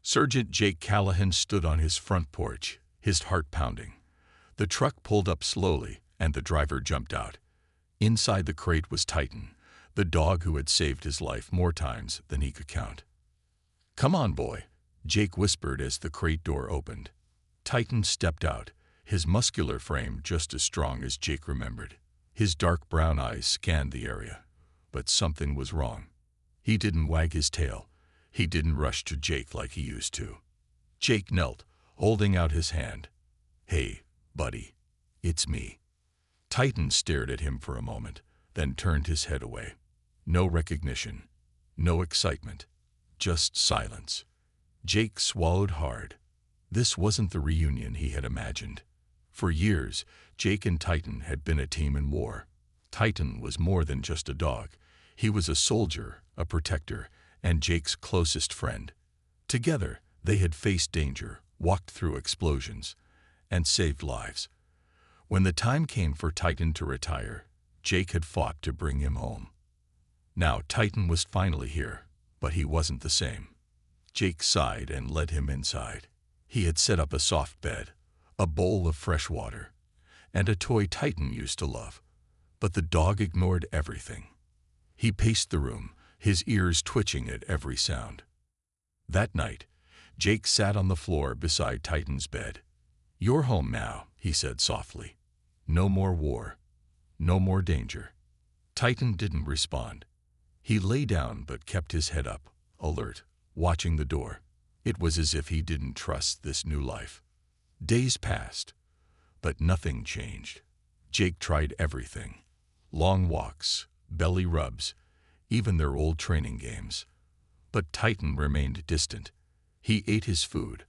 Sergeant Jake Callahan stood on his front porch, his heart pounding. The truck pulled up slowly, and the driver jumped out. Inside the crate was Titan, the dog who had saved his life more times than he could count. "Come on, boy," Jake whispered as the crate door opened. Titan stepped out, his muscular frame just as strong as Jake remembered. His dark brown eyes scanned the area. But something was wrong. He didn't wag his tail. He didn't rush to Jake like he used to. Jake knelt, holding out his hand. "Hey, buddy, it's me." Titan stared at him for a moment, then turned his head away. No recognition, no excitement, just silence. Jake swallowed hard. This wasn't the reunion he had imagined. For years, Jake and Titan had been a team in war. Titan was more than just a dog. He was a soldier, a protector, and Jake's closest friend. Together, they had faced danger, walked through explosions, and saved lives. When the time came for Titan to retire, Jake had fought to bring him home. Now Titan was finally here, but he wasn't the same. Jake sighed and led him inside. He had set up a soft bed, a bowl of fresh water, and a toy Titan used to love. But the dog ignored everything. He paced the room, his ears twitching at every sound. That night, Jake sat on the floor beside Titan's bed. "You're home now," he said softly. "No more war. No more danger." Titan didn't respond. He lay down but kept his head up, alert, watching the door. It was as if he didn't trust this new life. Days passed, but nothing changed. Jake tried everything. Long walks, belly rubs, even their old training games. But Titan remained distant. He ate his food,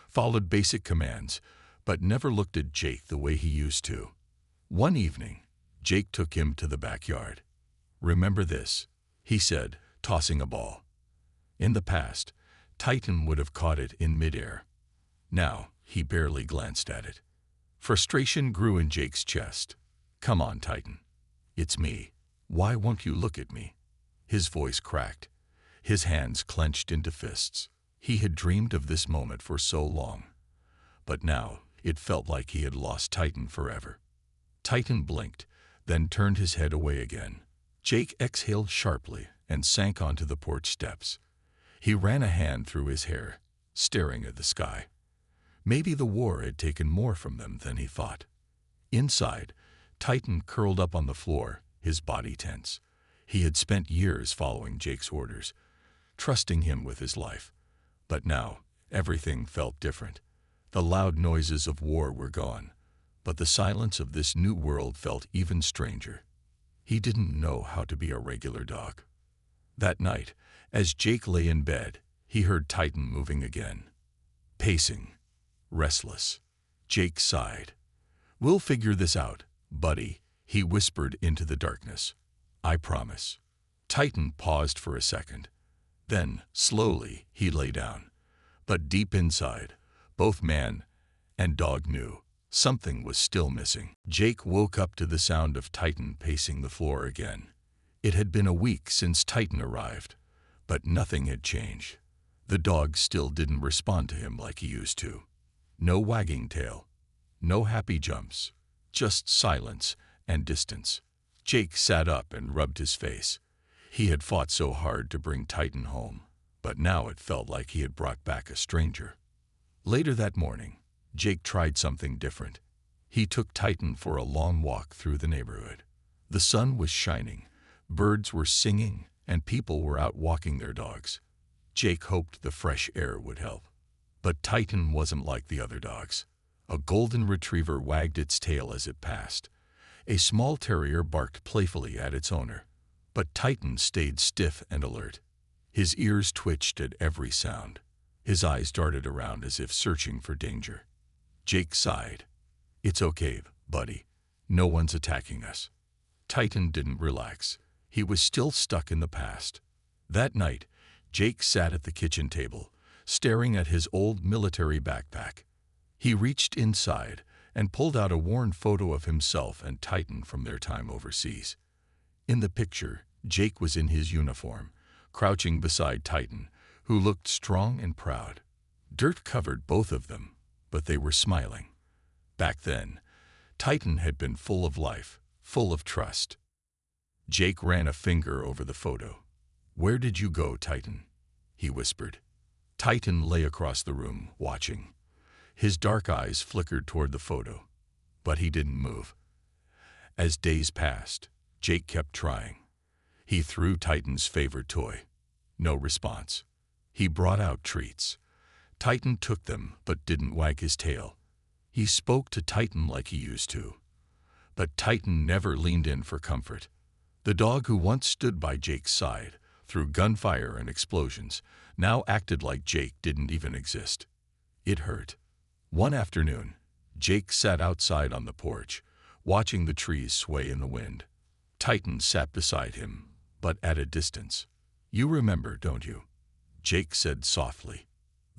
followed basic commands, but never looked at Jake the way he used to. One evening, Jake took him to the backyard. "Remember this," he said, tossing a ball. In the past, Titan would have caught it in midair. Now, he barely glanced at it. Frustration grew in Jake's chest. "Come on, Titan. It's me. Why won't you look at me?" His voice cracked. His hands clenched into fists. He had dreamed of this moment for so long. But now, it felt like he had lost Titan forever. Titan blinked, then turned his head away again. Jake exhaled sharply and sank onto the porch steps. He ran a hand through his hair, staring at the sky. Maybe the war had taken more from them than he thought. Inside, Titan curled up on the floor, his body tense. He had spent years following Jake's orders, trusting him with his life. But now, everything felt different. The loud noises of war were gone, but the silence of this new world felt even stranger. He didn't know how to be a regular dog. That night, as Jake lay in bed, he heard Titan moving again. Pacing, restless. Jake sighed. "We'll figure this out, buddy," he whispered into the darkness. "I promise." Titan paused for a second. Then, slowly, he lay down. But deep inside, both man and dog knew something was still missing. Jake woke up to the sound of Titan pacing the floor again. It had been a week since Titan arrived, but nothing had changed. The dog still didn't respond to him like he used to. No wagging tail, no happy jumps, just silence and distance. Jake sat up and rubbed his face. He had fought so hard to bring Titan home, but now it felt like he had brought back a stranger. Later that morning, Jake tried something different. He took Titan for a long walk through the neighborhood. The sun was shining, birds were singing, and people were out walking their dogs. Jake hoped the fresh air would help. But Titan wasn't like the other dogs. A golden retriever wagged its tail as it passed. A small terrier barked playfully at its owner. But Titan stayed stiff and alert. His ears twitched at every sound. His eyes darted around as if searching for danger. Jake sighed. "It's okay, buddy. No one's attacking us." Titan didn't relax. He was still stuck in the past. That night, Jake sat at the kitchen table, staring at his old military backpack. He reached inside and pulled out a worn photo of himself and Titan from their time overseas. In the picture, Jake was in his uniform, crouching beside Titan, who looked strong and proud. Dirt covered both of them, but they were smiling. Back then, Titan had been full of life, full of trust. Jake ran a finger over the photo. "Where did you go, Titan?" he whispered. Titan lay across the room, watching. His dark eyes flickered toward the photo, but he didn't move. As days passed, Jake kept trying. He threw Titan's favorite toy. No response. He brought out treats. Titan took them, but didn't wag his tail. He spoke to Titan like he used to. But Titan never leaned in for comfort. The dog who once stood by Jake's side, through gunfire and explosions, now acted like Jake didn't even exist. It hurt. One afternoon, Jake sat outside on the porch, watching the trees sway in the wind. Titan sat beside him, but at a distance. "You remember, don't you?" Jake said softly.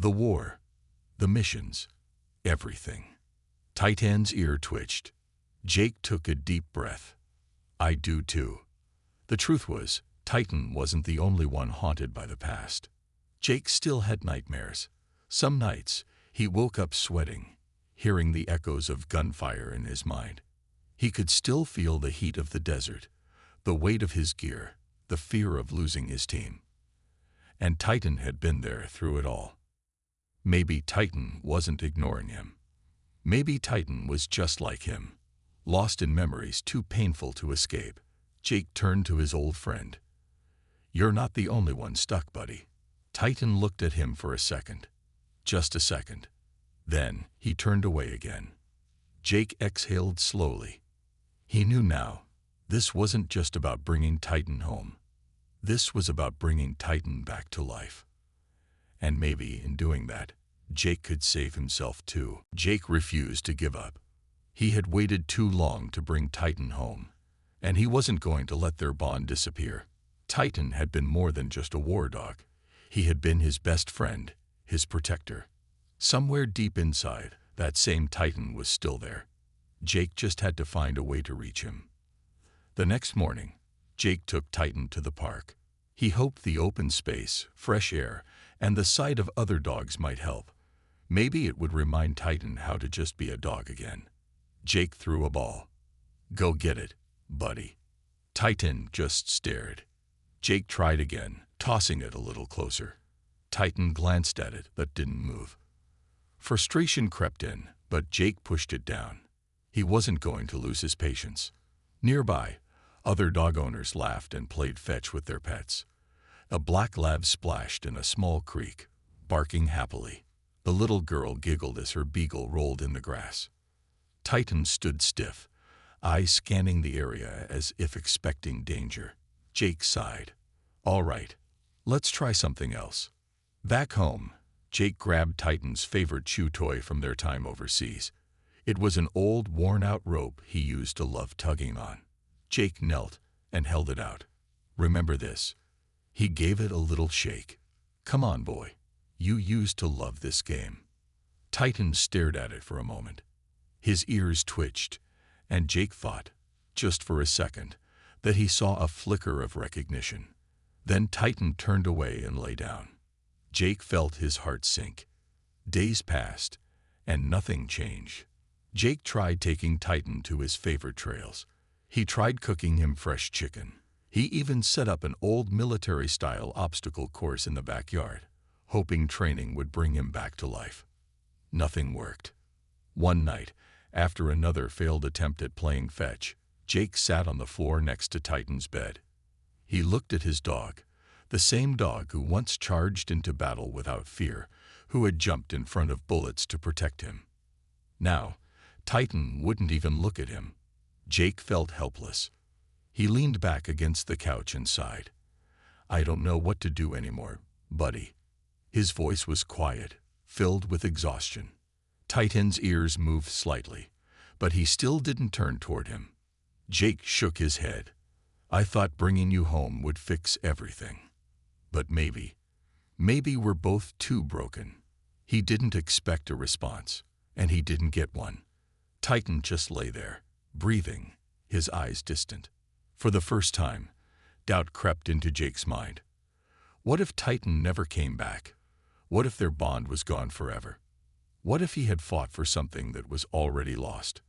"The war, the missions, everything." Titan's ear twitched. Jake took a deep breath. "I do too." The truth was, Titan wasn't the only one haunted by the past. Jake still had nightmares. Some nights, he woke up sweating, hearing the echoes of gunfire in his mind. He could still feel the heat of the desert, the weight of his gear, the fear of losing his team. And Titan had been there through it all. Maybe Titan wasn't ignoring him. Maybe Titan was just like him, lost in memories too painful to escape. Jake turned to his old friend. "You're not the only one stuck, buddy." Titan looked at him for a second. Just a second. Then he turned away again. Jake exhaled slowly. He knew now, this wasn't just about bringing Titan home. This was about bringing Titan back to life. And maybe in doing that, Jake could save himself too. Jake refused to give up. He had waited too long to bring Titan home, and he wasn't going to let their bond disappear. Titan had been more than just a war dog. He had been his best friend, his protector. Somewhere deep inside, that same Titan was still there. Jake just had to find a way to reach him. The next morning, Jake took Titan to the park. He hoped the open space, fresh air, and the sight of other dogs might help. Maybe it would remind Titan how to just be a dog again. Jake threw a ball. "Go get it, buddy." Titan just stared. Jake tried again, tossing it a little closer. Titan glanced at it but didn't move. Frustration crept in, but Jake pushed it down. He wasn't going to lose his patience. Nearby, other dog owners laughed and played fetch with their pets. A black lab splashed in a small creek, barking happily. The little girl giggled as her beagle rolled in the grass. Titan stood stiff, eyes scanning the area as if expecting danger. Jake sighed. "All right, let's try something else." Back home, Jake grabbed Titan's favorite chew toy from their time overseas. It was an old, worn-out rope he used to love tugging on. Jake knelt and held it out. "Remember this." He gave it a little shake. "Come on, boy. You used to love this game." Titan stared at it for a moment. His ears twitched, and Jake thought, just for a second, that he saw a flicker of recognition. Then Titan turned away and lay down. Jake felt his heart sink. Days passed, and nothing changed. Jake tried taking Titan to his favorite trails. He tried cooking him fresh chicken. He even set up an old military-style obstacle course in the backyard, hoping training would bring him back to life. Nothing worked. One night, after another failed attempt at playing fetch, Jake sat on the floor next to Titan's bed. He looked at his dog, the same dog who once charged into battle without fear, who had jumped in front of bullets to protect him. Now, Titan wouldn't even look at him. Jake felt helpless. He leaned back against the couch and sighed. "I don't know what to do anymore, buddy." His voice was quiet, filled with exhaustion. Titan's ears moved slightly, but he still didn't turn toward him. Jake shook his head. "I thought bringing you home would fix everything. But maybe we're both too broken." He didn't expect a response, and he didn't get one. Titan just lay there, breathing, his eyes distant. For the first time, doubt crept into Jake's mind. What if Titan never came back? What if their bond was gone forever? What if he had fought for something that was already lost?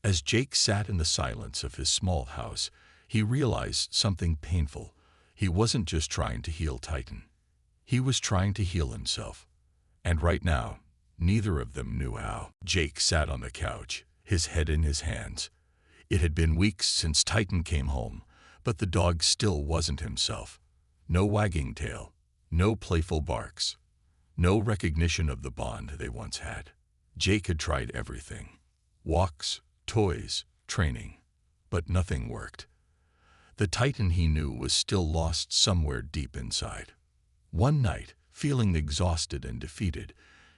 As Jake sat in the silence of his small house, he realized something painful. He wasn't just trying to heal Titan. He was trying to heal himself. And right now, neither of them knew how. Jake sat on the couch, his head in his hands. It had been weeks since Titan came home, but the dog still wasn't himself. No wagging tail, no playful barks, no recognition of the bond they once had. Jake had tried everything. Walks, toys, training, but nothing worked. The Titan he knew was still lost somewhere deep inside. One night, feeling exhausted and defeated,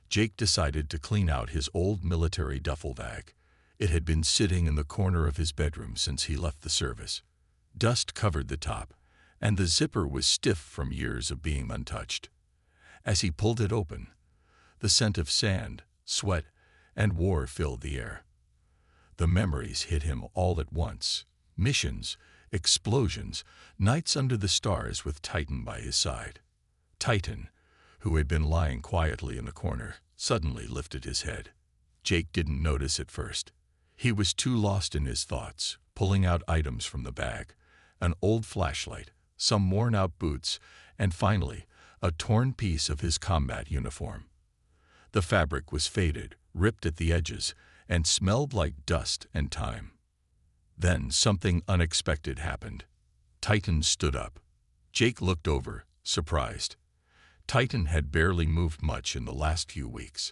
Jake decided to clean out his old military duffel bag. It had been sitting in the corner of his bedroom since he left the service. Dust covered the top, and the zipper was stiff from years of being untouched. As he pulled it open, the scent of sand, sweat, and war filled the air. The memories hit him all at once. Missions, explosions, nights under the stars with Titan by his side. Titan, who had been lying quietly in the corner, suddenly lifted his head. Jake didn't notice at first. He was too lost in his thoughts, pulling out items from the bag, an old flashlight, some worn-out boots, and finally, a torn piece of his combat uniform. The fabric was faded, ripped at the edges, and smelled like dust and time. Then something unexpected happened. Titan stood up. Jake looked over, surprised. Titan had barely moved much in the last few weeks,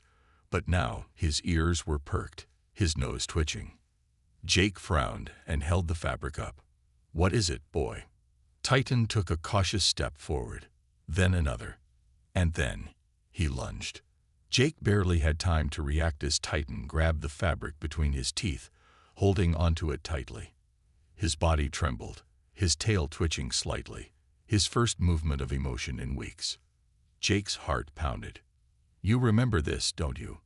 but now his ears were perked, his nose twitching. Jake frowned and held the fabric up. "What is it, boy?" Titan took a cautious step forward, then another, and then he lunged. Jake barely had time to react as Titan grabbed the fabric between his teeth, holding onto it tightly. His body trembled, his tail twitching slightly, his first movement of emotion in weeks. Jake's heart pounded. "You remember this, don't you?"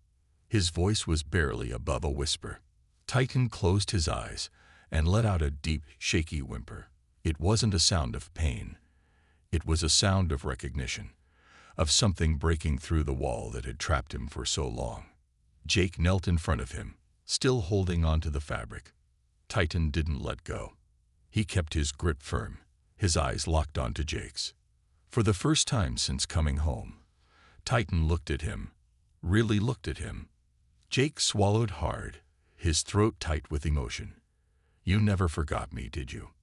His voice was barely above a whisper. Titan closed his eyes and let out a deep, shaky whimper. It wasn't a sound of pain. It was a sound of recognition, of something breaking through the wall that had trapped him for so long. Jake knelt in front of him, still holding onto the fabric. Titan didn't let go. He kept his grip firm, his eyes locked onto Jake's. For the first time since coming home, Titan looked at him, really looked at him. Jake swallowed hard, his throat tight with emotion. "You never forgot me, did you?"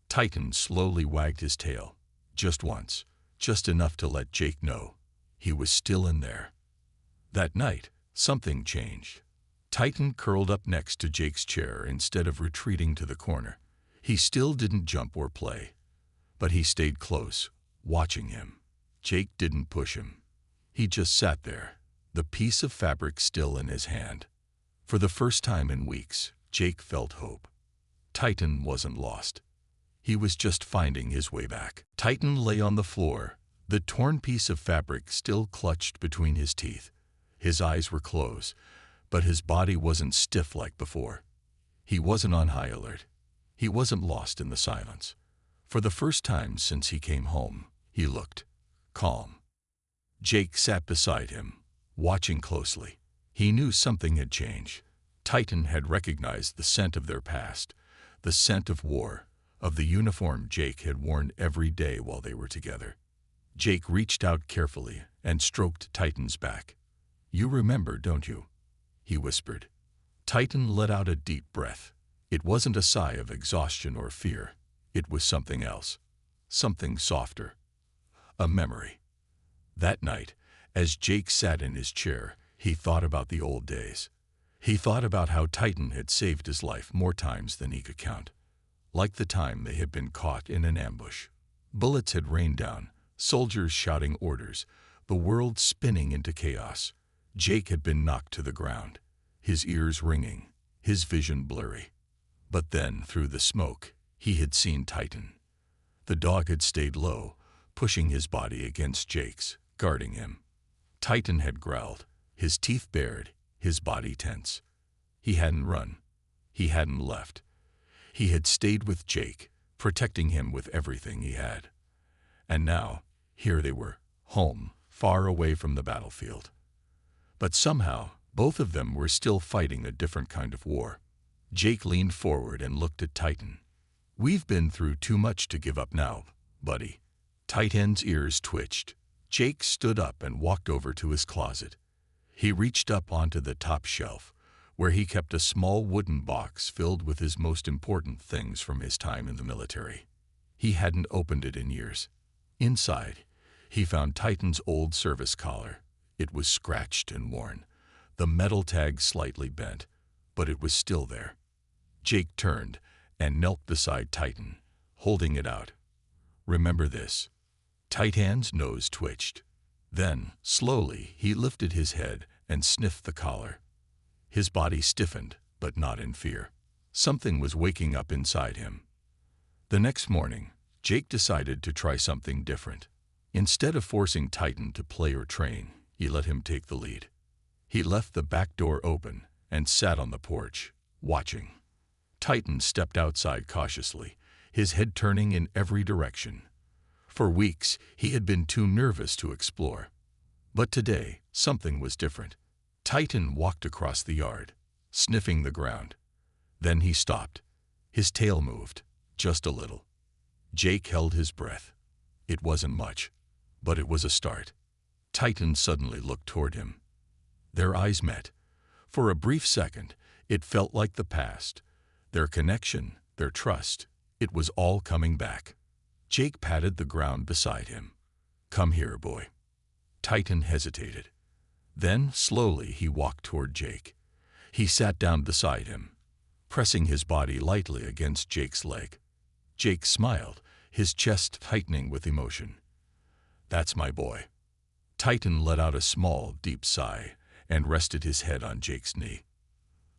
Titan slowly wagged his tail, just once, just enough to let Jake know he was still in there. That night, something changed. Titan curled up next to Jake's chair instead of retreating to the corner. He still didn't jump or play, but he stayed close, watching him. Jake didn't push him. He just sat there, the piece of fabric still in his hand. For the first time in weeks, Jake felt hope. Titan wasn't lost. He was just finding his way back. Titan lay on the floor, the torn piece of fabric still clutched between his teeth. His eyes were closed, but his body wasn't stiff like before. He wasn't on high alert. He wasn't lost in the silence. For the first time since he came home, he looked calm. Jake sat beside him, watching closely. He knew something had changed. Titan had recognized the scent of their past, the scent of war, of the uniform Jake had worn every day while they were together. Jake reached out carefully and stroked Titan's back. "You remember, don't you?" he whispered. Titan let out a deep breath. It wasn't a sigh of exhaustion or fear. It was something else, something softer, a memory. That night, as Jake sat in his chair, he thought about the old days. He thought about how Titan had saved his life more times than he could count. Like the time they had been caught in an ambush. Bullets had rained down, soldiers shouting orders, the world spinning into chaos. Jake had been knocked to the ground, his ears ringing, his vision blurry. But then, through the smoke, he had seen Titan. The dog had stayed low, pushing his body against Jake's, guarding him. Titan had growled, his teeth bared, his body tense. He hadn't run. He hadn't left. He had stayed with Jake, protecting him with everything he had. And now, here they were, home, far away from the battlefield. But somehow, both of them were still fighting a different kind of war. Jake leaned forward and looked at Titan. "We've been through too much to give up now, buddy." Titan's ears twitched. Jake stood up and walked over to his closet. He reached up onto the top shelf, where he kept a small wooden box filled with his most important things from his time in the military. He hadn't opened it in years. Inside, he found Titan's old service collar. It was scratched and worn, the metal tag slightly bent, but it was still there. Jake turned and knelt beside Titan, holding it out. "Remember this." Titan's nose twitched. Then, slowly, he lifted his head and sniffed the collar. His body stiffened, but not in fear. Something was waking up inside him. The next morning, Jake decided to try something different. Instead of forcing Titan to play or train, he let him take the lead. He left the back door open and sat on the porch, watching. Titan stepped outside cautiously, his head turning in every direction. For weeks, he had been too nervous to explore. But today, something was different. Titan walked across the yard, sniffing the ground. Then he stopped. His tail moved, just a little. Jake held his breath. It wasn't much, but it was a start. Titan suddenly looked toward him. Their eyes met. For a brief second, it felt like the past. Their connection, their trust, it was all coming back. Jake patted the ground beside him. "Come here, boy." Titan hesitated. Then, slowly, he walked toward Jake. He sat down beside him, pressing his body lightly against Jake's leg. Jake smiled, his chest tightening with emotion. "That's my boy." Titan let out a small, deep sigh and rested his head on Jake's knee.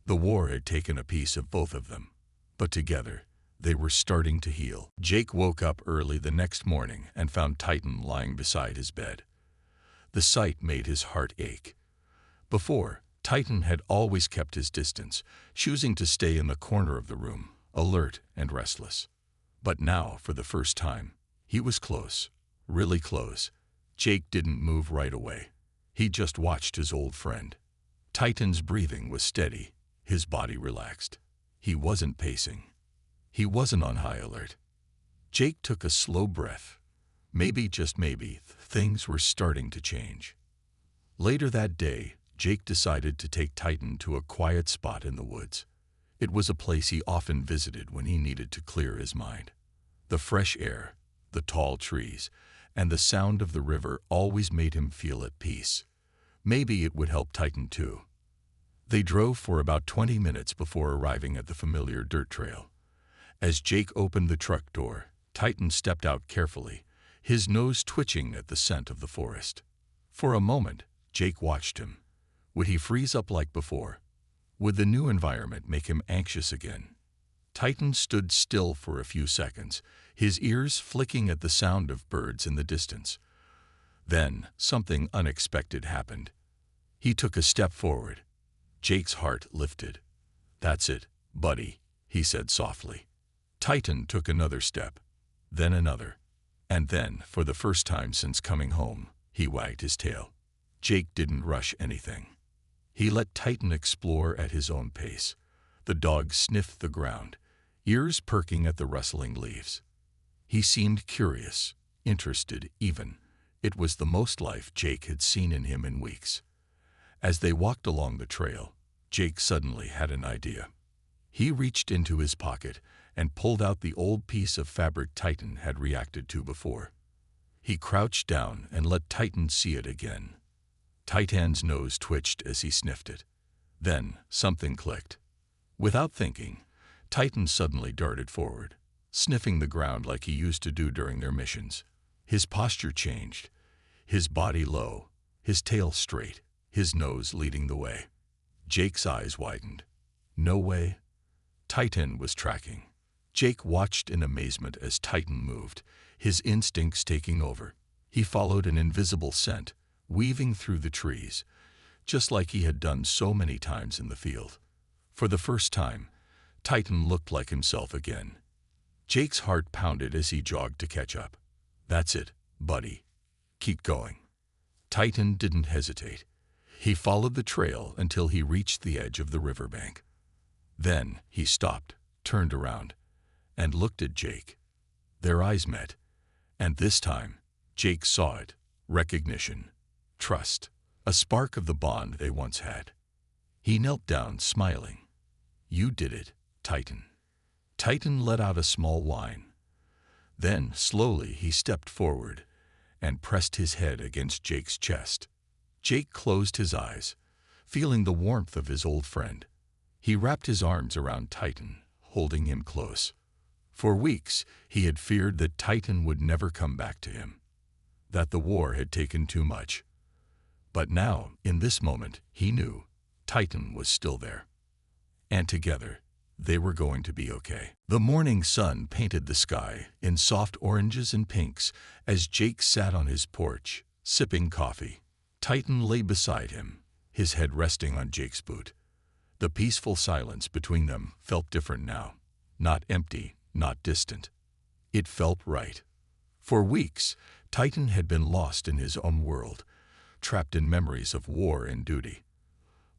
The war had taken a piece of both of them, but together, they were starting to heal. Jake woke up early the next morning and found Titan lying beside his bed. The sight made his heart ache. Before, Titan had always kept his distance, choosing to stay in the corner of the room, alert and restless. But now, for the first time, he was close, really close. Jake didn't move right away. He just watched his old friend. Titan's breathing was steady, his body relaxed. He wasn't pacing. He wasn't on high alert. Jake took a slow breath. Maybe, just maybe, things were starting to change. Later that day, Jake decided to take Titan to a quiet spot in the woods. It was a place he often visited when he needed to clear his mind. The fresh air, the tall trees, and the sound of the river always made him feel at peace. Maybe it would help Titan too. They drove for about 20 minutes before arriving at the familiar dirt trail. As Jake opened the truck door, Titan stepped out carefully, his nose twitching at the scent of the forest. For a moment, Jake watched him. Would he freeze up like before? Would the new environment make him anxious again? Titan stood still for a few seconds, his ears flicking at the sound of birds in the distance. Then, something unexpected happened. He took a step forward. Jake's heart lifted. "That's it, buddy," he said softly. Titan took another step, then another. And then, for the first time since coming home, he wagged his tail. Jake didn't rush anything. He let Titan explore at his own pace. The dog sniffed the ground, ears perking at the rustling leaves. He seemed curious, interested even. It was the most life Jake had seen in him in weeks. As they walked along the trail, Jake suddenly had an idea. He reached into his pocket and pulled out the old piece of fabric Titan had reacted to before. He crouched down and let Titan see it again. Titan's nose twitched as he sniffed it. Then something clicked. Without thinking, Titan suddenly darted forward, sniffing the ground like he used to do during their missions. His posture changed, his body low, his tail straight, his nose leading the way. Jake's eyes widened. No way. Titan was tracking. Jake watched in amazement as Titan moved, his instincts taking over. He followed an invisible scent, weaving through the trees, just like he had done so many times in the field. For the first time, Titan looked like himself again. Jake's heart pounded as he jogged to catch up. "That's it, buddy. Keep going." Titan didn't hesitate. He followed the trail until he reached the edge of the riverbank. Then he stopped, turned around, and looked at Jake. Their eyes met, and this time, Jake saw it. Recognition, trust, a spark of the bond they once had. He knelt down, smiling. "You did it, Titan." Titan let out a small whine. Then, slowly, he stepped forward and pressed his head against Jake's chest. Jake closed his eyes, feeling the warmth of his old friend. He wrapped his arms around Titan, holding him close. For weeks, he had feared that Titan would never come back to him, that the war had taken too much. But now, in this moment, he knew Titan was still there. And together, they were going to be okay. The morning sun painted the sky in soft oranges and pinks as Jake sat on his porch, sipping coffee. Titan lay beside him, his head resting on Jake's boot. The peaceful silence between them felt different now. Not empty, not distant. It felt right. For weeks, Titan had been lost in his own world, trapped in memories of war and duty.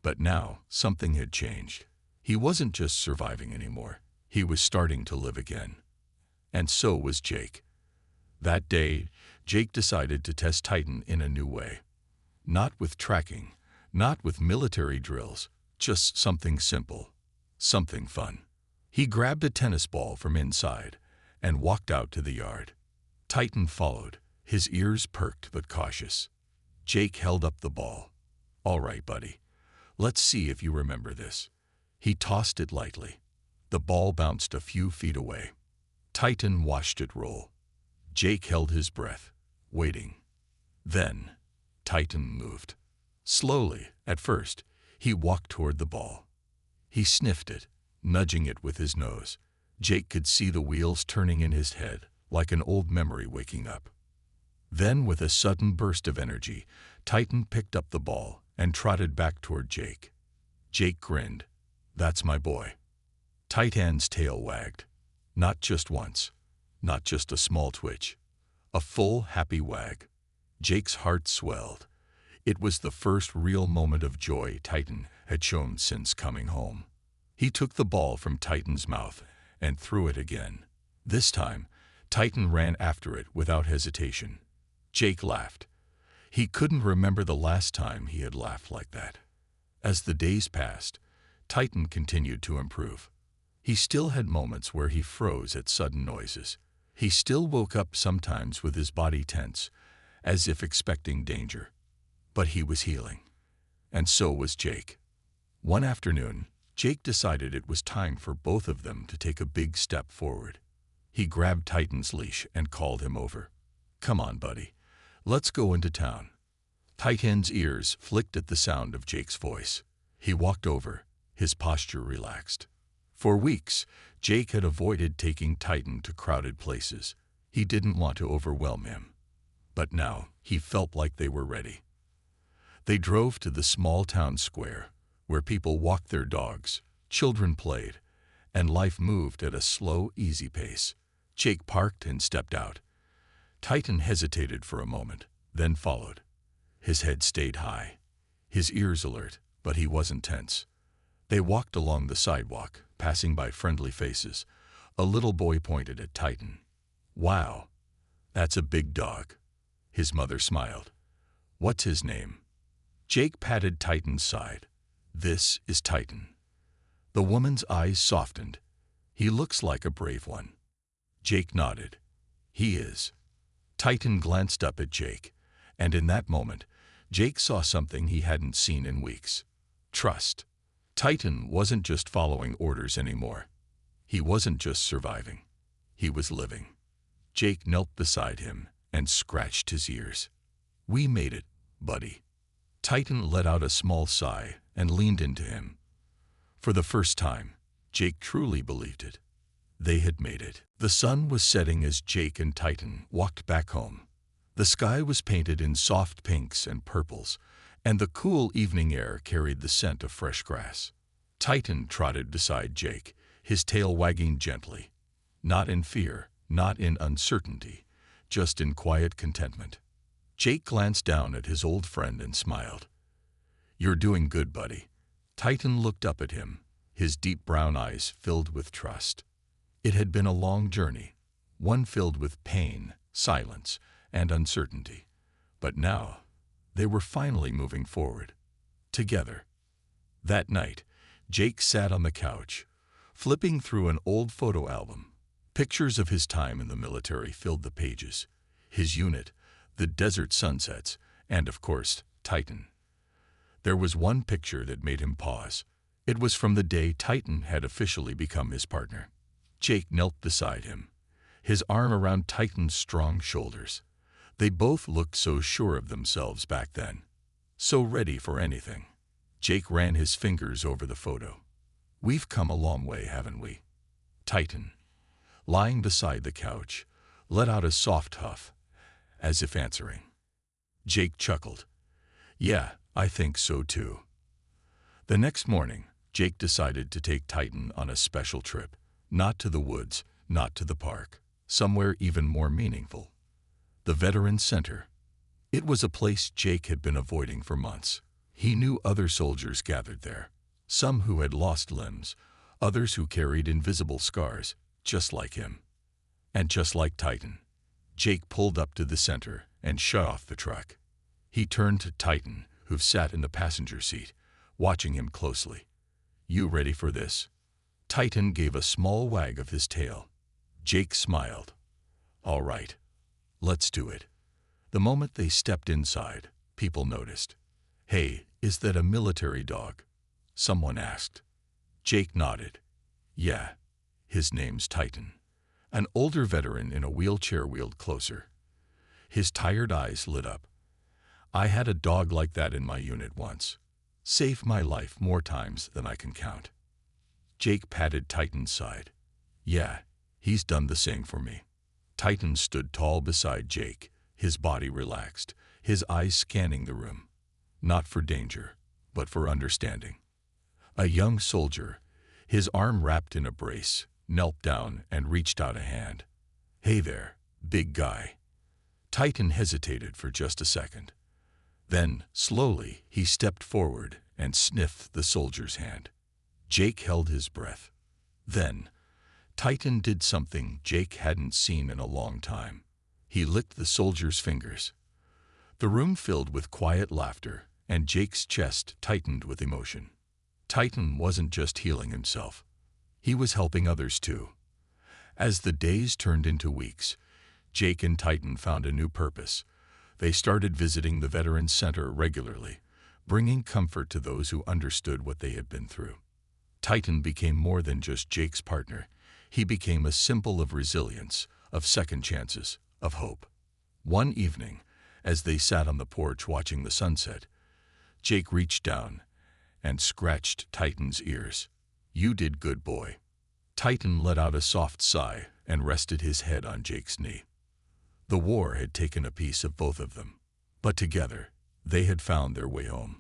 But now, something had changed. He wasn't just surviving anymore. He was starting to live again. And so was Jake. That day, Jake decided to test Titan in a new way. Not with tracking, not with military drills, just something simple, something fun. He grabbed a tennis ball from inside and walked out to the yard. Titan followed, his ears perked but cautious. Jake held up the ball. "All right, buddy. Let's see if you remember this." He tossed it lightly. The ball bounced a few feet away. Titan watched it roll. Jake held his breath, waiting. Then, Titan moved. Slowly, at first, he walked toward the ball. He sniffed it, nudging it with his nose. Jake could see the wheels turning in his head, like an old memory waking up. Then, with a sudden burst of energy, Titan picked up the ball and trotted back toward Jake. Jake grinned. "That's my boy." Titan's tail wagged. Not just once, not just a small twitch. A full, happy wag. Jake's heart swelled. It was the first real moment of joy Titan had shown since coming home. He took the ball from Titan's mouth and threw it again. This time, Titan ran after it without hesitation. Jake laughed. He couldn't remember the last time he had laughed like that. As the days passed, Titan continued to improve. He still had moments where he froze at sudden noises. He still woke up sometimes with his body tense, as if expecting danger. But he was healing. And so was Jake. One afternoon, Jake decided it was time for both of them to take a big step forward. He grabbed Titan's leash and called him over. "Come on, buddy. Let's go into town." Titan's ears flicked at the sound of Jake's voice. He walked over, his posture relaxed. For weeks, Jake had avoided taking Titan to crowded places. He didn't want to overwhelm him. But now, he felt like they were ready. They drove to the small town square, where people walked their dogs, children played, and life moved at a slow, easy pace. Jake parked and stepped out. Titan hesitated for a moment, then followed. His head stayed high, his ears alert, but he wasn't tense. They walked along the sidewalk, passing by friendly faces. A little boy pointed at Titan. "Wow, that's a big dog." His mother smiled. "What's his name?" Jake patted Titan's side. "This is Titan." The woman's eyes softened. "He looks like a brave one." Jake nodded. "He is." Titan glanced up at Jake, and in that moment, Jake saw something he hadn't seen in weeks. Trust. Titan wasn't just following orders anymore. He wasn't just surviving. He was living. Jake knelt beside him and scratched his ears. "We made it, buddy." Titan let out a small sigh and leaned into him. For the first time, Jake truly believed it. They had made it. The sun was setting as Jake and Titan walked back home. The sky was painted in soft pinks and purples, and the cool evening air carried the scent of fresh grass. Titan trotted beside Jake, his tail wagging gently. Not in fear, not in uncertainty, just in quiet contentment. Jake glanced down at his old friend and smiled. "You're doing good, buddy." Titan looked up at him, his deep brown eyes filled with trust. It had been a long journey, one filled with pain, silence, and uncertainty. But now, they were finally moving forward, together. That night, Jake sat on the couch, flipping through an old photo album. Pictures of his time in the military filled the pages. His unit, the desert sunsets, and of course, Titan. There was one picture that made him pause. It was from the day Titan had officially become his partner. Jake knelt beside him, his arm around Titan's strong shoulders. They both looked so sure of themselves back then, so ready for anything. Jake ran his fingers over the photo. "We've come a long way, haven't we?" Titan, lying beside the couch, let out a soft huff, as if answering. Jake chuckled. "Yeah, I think so too." The next morning, Jake decided to take Titan on a special trip. Not to the woods, not to the park, somewhere even more meaningful. The Veterans Center. It was a place Jake had been avoiding for months. He knew other soldiers gathered there, some who had lost limbs, others who carried invisible scars, just like him. And just like Titan, Jake pulled up to the center and shut off the truck. He turned to Titan, who sat in the passenger seat, watching him closely. "You ready for this?" Titan gave a small wag of his tail. Jake smiled. "All right, let's do it." The moment they stepped inside, people noticed. "Hey, is that a military dog?" someone asked. Jake nodded. "Yeah, his name's Titan." An older veteran in a wheelchair wheeled closer. His tired eyes lit up. "I had a dog like that in my unit once. Saved my life more times than I can count." Jake patted Titan's side. "Yeah, he's done the same for me." Titan stood tall beside Jake, his body relaxed, his eyes scanning the room. Not for danger, but for understanding. A young soldier, his arm wrapped in a brace, knelt down and reached out a hand. "Hey there, big guy." Titan hesitated for just a second. Then, slowly, he stepped forward and sniffed the soldier's hand. Jake held his breath. Then, Titan did something Jake hadn't seen in a long time. He licked the soldier's fingers. The room filled with quiet laughter, and Jake's chest tightened with emotion. Titan wasn't just healing himself. He was helping others too. As the days turned into weeks, Jake and Titan found a new purpose. They started visiting the Veterans Center regularly, bringing comfort to those who understood what they had been through. Titan became more than just Jake's partner. He became a symbol of resilience, of second chances, of hope. One evening, as they sat on the porch watching the sunset, Jake reached down and scratched Titan's ears. "You did good, boy." Titan let out a soft sigh and rested his head on Jake's knee. The war had taken a piece of both of them, but together, they had found their way home.